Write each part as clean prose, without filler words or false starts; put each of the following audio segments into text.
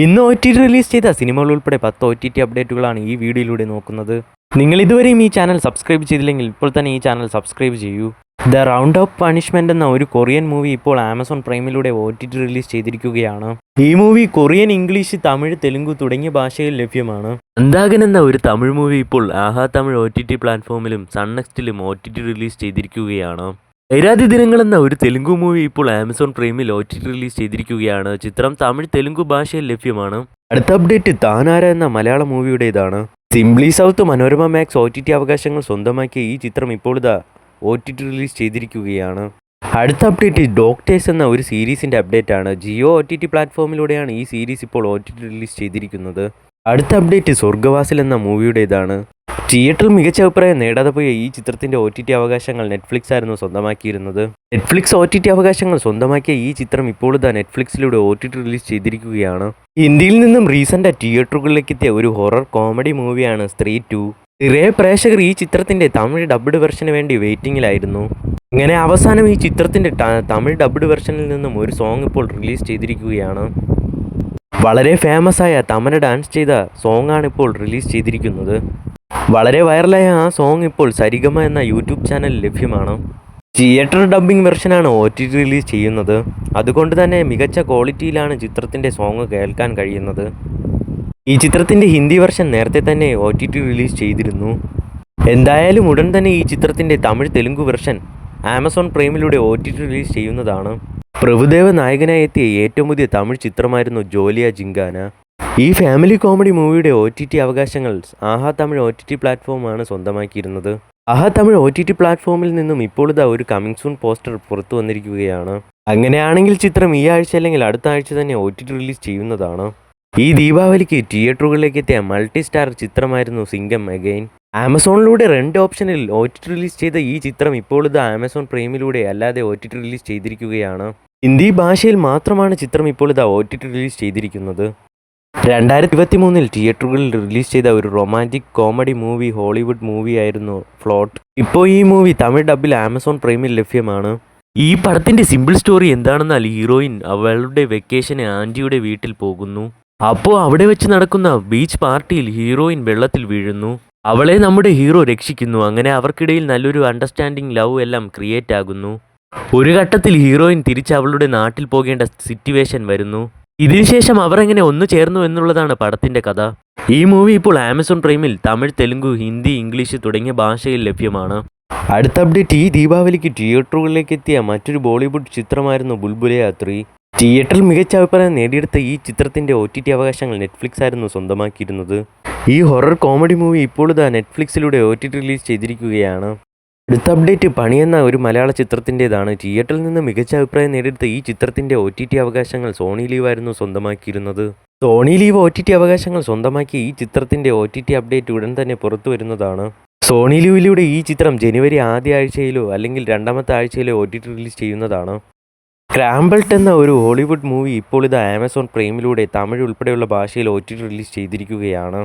ഇന്ന് OTT release ചെയ്ത സിനിമകൾ ഉൾപ്പെടെ 10 OTT അപ്ഡേറ്റുകളാണ് ഈ വീഡിയോയിലൂടെ നോക്കുന്നത്. നിങ്ങൾ ഇതുവരെയും ഈ ചാനൽ സബ്സ്ക്രൈബ് ചെയ്തില്ലെങ്കിൽ ഇപ്പോൾ തന്നെ ഈ ചാനൽ സബ്സ്ക്രൈബ് ചെയ്യൂ. ദ റൗണ്ട് ഓഫ് പണിഷ്മെന്റ് എന്ന ഒരു കൊറിയൻ മൂവി ഇപ്പോൾ ആമസോൺ പ്രൈമിലൂടെ OTT റിലീസ് ചെയ്തിരിക്കുകയാണ്. ഈ movie Korean, English, Tamil, Telugu തുടങ്ങിയ ഭാഷയിൽ ലഭ്യമാണ്. അന്താകൻ എന്ന ഒരു തമിഴ് മൂവി ഇപ്പോൾ ആഹാ തമിഴ് OTT പ്ലാറ്റ്ഫോമിലും സൺനെക്സ്റ്റിലും OTT റിലീസ് ചെയ്തിരിക്കുകയാണ്. ഐരാതി ദിനങ്ങൾ എന്ന ഒരു തെലുങ്ക് മൂവി ഇപ്പോൾ ആമസോൺ പ്രൈമിൽ OTT റിലീസ് ചെയ്തിരിക്കുകയാണ്. ചിത്രം തമിഴ്, തെലുങ്ക് ഭാഷയിൽ ലഭ്യമാണ്. അടുത്ത അപ്ഡേറ്റ് താനാര എന്ന മലയാള മൂവിയുടേതാണ്. Simply south, Manorama max OTT അവകാശങ്ങൾ സ്വന്തമാക്കിയ ഈ ചിത്രം ഇപ്പോൾ OTT റിലീസ് ചെയ്തിരിക്കുകയാണ്. അടുത്ത അപ്ഡേറ്റ് ഡോക്ടേഴ്സ് എന്ന ഒരു സീരീസിൻ്റെ അപ്ഡേറ്റ് ആണ്. ജിയോ OTT പ്ലാറ്റ്ഫോമിലൂടെയാണ് ഈ സീരീസ് ഇപ്പോൾ OTT റിലീസ് ചെയ്തിരിക്കുന്നത്. അടുത്ത അപ്ഡേറ്റ് സ്വർഗവാസിൽ എന്ന മൂവിയുടേതാണ്. തിയേറ്ററിൽ മികച്ച അഭിപ്രായം നേടാതെ പോയ ഈ ചിത്രത്തിൻ്റെ OTT അവകാശങ്ങൾ നെറ്റ്ഫ്ലിക്സ് ആയിരുന്നു സ്വന്തമാക്കിയിരുന്നത്. നെറ്റ്ഫ്ലിക്സ് OTT അവകാശങ്ങൾ സ്വന്തമാക്കിയ ഈ ചിത്രം ഇപ്പോൾ നെറ്റ്ഫ്ലിക്സിലൂടെ OTT റിലീസ് ചെയ്തിരിക്കുകയാണ്. ഇന്ത്യയിൽ നിന്നും റീസെൻ്റ് തിയേറ്ററുകളിലേക്ക് എത്തിയ ഒരു ഹൊറർ കോമഡി മൂവിയാണ് സ്ത്രീ 2. നിറയെ പ്രേക്ഷകർ ഈ ചിത്രത്തിൻ്റെ തമിഴ് ഡബ്ഡ് വെർഷന് വേണ്ടി വെയിറ്റിംഗിലായിരുന്നു. ഇങ്ങനെ അവസാനം ഈ ചിത്രത്തിൻ്റെ തമിഴ് ഡബ്ഡ് വെർഷനിൽ നിന്നും ഒരു സോങ് ഇപ്പോൾ റിലീസ് ചെയ്തിരിക്കുകയാണ്. വളരെ ഫേമസ് ആയ തമന ഡാൻസ് ചെയ്ത സോങ്ങാണ് ഇപ്പോൾ റിലീസ് ചെയ്തിരിക്കുന്നത്. വളരെ വൈറലായ ആ സോങ് ഇപ്പോൾ സരിഗമ എന്ന യൂട്യൂബ് ചാനൽ ലഭ്യമാണ്. തിയേറ്റർ ഡബ്ബിംഗ് വെർഷനാണ് OTT റിലീസ് ചെയ്യുന്നത്. അതുകൊണ്ട് തന്നെ മികച്ച ക്വാളിറ്റിയിലാണ് ചിത്രത്തിൻ്റെ സോങ് കേൾക്കാൻ കഴിയുന്നത്. ഈ ചിത്രത്തിൻ്റെ ഹിന്ദി വെർഷൻ നേരത്തെ തന്നെ OTT റിലീസ് ചെയ്തിരുന്നു. എന്തായാലും ഉടൻ തന്നെ ഈ ചിത്രത്തിൻ്റെ തമിഴ്, തെലുങ്ക് വെർഷൻ ആമസോൺ പ്രൈമിലൂടെ OTT റിലീസ് ചെയ്യുന്നതാണ്. പ്രഭുദേവ നായകനായി എത്തിയ ഏറ്റവും പുതിയ തമിഴ് ചിത്രമായിരുന്നു ജോലിയ ജിങ്കാന. ഈ ഫാമിലി കോമഡി മൂവിയുടെ OTT അവകാശങ്ങൾ ആഹാ തമിഴ് OTT പ്ലാറ്റ്ഫോമാണ് സ്വന്തമാക്കിയിരുന്നത്. ആഹാ തമിഴ് OTT പ്ലാറ്റ്ഫോമിൽ നിന്നും ഇപ്പോൾ ഒരു കമ്മിങ് സൂൺ പോസ്റ്റർ പുറത്തു വന്നിരിക്കുകയാണ്. അങ്ങനെയാണെങ്കിൽ ചിത്രം ഈ ആഴ്ച അല്ലെങ്കിൽ അടുത്ത ആഴ്ച തന്നെ OTT റിലീസ് ചെയ്യുന്നതാണ്. ഈ ദീപാവലിക്ക് തിയേറ്ററുകളിലേക്ക് എത്തിയ മൾട്ടി സ്റ്റാർ ചിത്രമായിരുന്നു സിംഗം അഗൈൻ. ആമസോണിലൂടെ 2 ഓപ്ഷനിൽ OTT റിലീസ് ചെയ്ത ഈ ചിത്രം ഇപ്പോൾ ആമസോൺ പ്രൈമിലൂടെ അല്ലാതെ OTT റിലീസ് ചെയ്തിരിക്കുകയാണ്. ഹിന്ദി ഭാഷയിൽ മാത്രമാണ് ചിത്രം ഇപ്പോൾ OTT റിലീസ് ചെയ്തിരിക്കുന്നത്. 2023 തിയേറ്ററുകളിൽ റിലീസ് ചെയ്ത ഒരു റൊമാൻറ്റിക് കോമഡി മൂവി ഹോളിവുഡ് മൂവിയായിരുന്നു ഫ്ലോട്ട്. ഇപ്പോൾ ഈ മൂവി തമിഴ് ഡബിൽ ആമസോൺ പ്രൈമിൽ ലഭ്യമാണ്. ഈ പടത്തിൻ്റെ സിമ്പിൾ സ്റ്റോറി എന്താണെന്നാൽ ഹീറോയിൻ അവളുടെ വെക്കേഷന് ആൻറ്റിയുടെ വീട്ടിൽ പോകുന്നു. അപ്പോൾ അവിടെ വെച്ച് നടക്കുന്ന ബീച്ച് പാർട്ടിയിൽ ഹീറോയിൻ വെള്ളത്തിൽ വീഴുന്നു. അവളെ നമ്മുടെ ഹീറോ രക്ഷിക്കുന്നു. അങ്ങനെ അവർക്കിടയിൽ നല്ലൊരു അണ്ടർസ്റ്റാൻഡിങ്, ലവ് എല്ലാം ക്രിയേറ്റ് ആകുന്നു. ഒരു ഘട്ടത്തിൽ ഹീറോയിൻ തിരിച്ച് അവളുടെ നാട്ടിൽ പോകേണ്ട സിറ്റുവേഷൻ വരുന്നു. ഇതിനുശേഷം അവർ എങ്ങനെ ഒന്നു ചേർന്നു എന്നുള്ളതാണ് പടത്തിൻ്റെ കഥ. ഈ മൂവി ഇപ്പോൾ ആമസോൺ പ്രൈമിൽ തമിഴ്, തെലുങ്ക്, ഹിന്ദി, ഇംഗ്ലീഷ് തുടങ്ങിയ ഭാഷയിൽ ലഭ്യമാണ്. അടുത്ത അപ്ഡേറ്റ് ഈ ദീപാവലിക്ക് തിയേറ്ററുകളിലേക്ക് എത്തിയ മറ്റൊരു ബോളിവുഡ് ചിത്രമായിരുന്നു ബുൾബുലൈ 3. തിയേറ്ററിൽ മികച്ച അഭിപ്രായം നേടിയെടുത്ത ഈ ചിത്രത്തിൻ്റെ OTT അവകാശങ്ങൾ നെറ്റ്ഫ്ലിക്സ് ആയിരുന്നു സ്വന്തമാക്കിയിരുന്നത്. ഈ ഹൊറർ കോമഡി മൂവി ഇപ്പോൾ നെറ്റ്ഫ്ലിക്സിലൂടെ OTT റിലീസ് ചെയ്തിരിക്കുകയാണ്. അടുത്ത അപ്ഡേറ്റ് പണി എന്ന ഒരു മലയാള ചിത്രത്തിൻ്റെതാണ്. തിയേറ്ററിൽ നിന്ന് മികച്ച അഭിപ്രായം നേടിയെടുത്ത ഈ ചിത്രത്തിൻ്റെ OTT അവകാശങ്ങൾ സോണി ലീവ് ആയിരുന്നു സ്വന്തമാക്കിയിരുന്നത്. സോണി ലീവ് OTT അവകാശങ്ങൾ സ്വന്തമാക്കിയ ഈ ചിത്രത്തിൻ്റെ OTT അപ്ഡേറ്റ് ഉടൻ തന്നെ പുറത്തു വരുന്നതാണ്. സോണി ലീവിലൂടെ ഈ ചിത്രം ജനുവരി ആദ്യ ആഴ്ചയിലോ അല്ലെങ്കിൽ രണ്ടാമത്തെ ആഴ്ചയിലോ OTT റിലീസ് ചെയ്യുന്നതാണ്. സ്ക്രാമ്പിൾഡ് എന്ന ഒരു ഹോളിവുഡ് മൂവി ഇപ്പോൾ ആമസോൺ പ്രൈമിലൂടെ തമിഴ് ഉൾപ്പെടെയുള്ള ഭാഷയിൽ OTT റിലീസ് ചെയ്തിരിക്കുകയാണ്.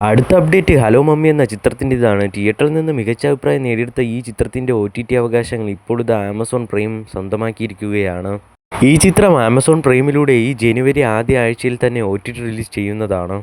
അടുത്ത അപ്ഡേറ്റ് ഹലോ മമ്മി എന്ന ചിത്രത്തിൻ്റെതാണ്. തിയേറ്ററിൽ നിന്ന് മികച്ച അഭിപ്രായം നേടിയെടുത്ത ഈ ചിത്രത്തിൻ്റെ OTT അവകാശങ്ങൾ ഇപ്പോൾ ആമസോൺ പ്രൈം സ്വന്തമാക്കിയിരിക്കുകയാണ്. ഈ ചിത്രം ആമസോൺ പ്രൈമിലൂടെ ഈ ജനുവരി ആദ്യ ആഴ്ചയിൽ തന്നെ OTT റിലീസ് ചെയ്യുന്നതാണ്.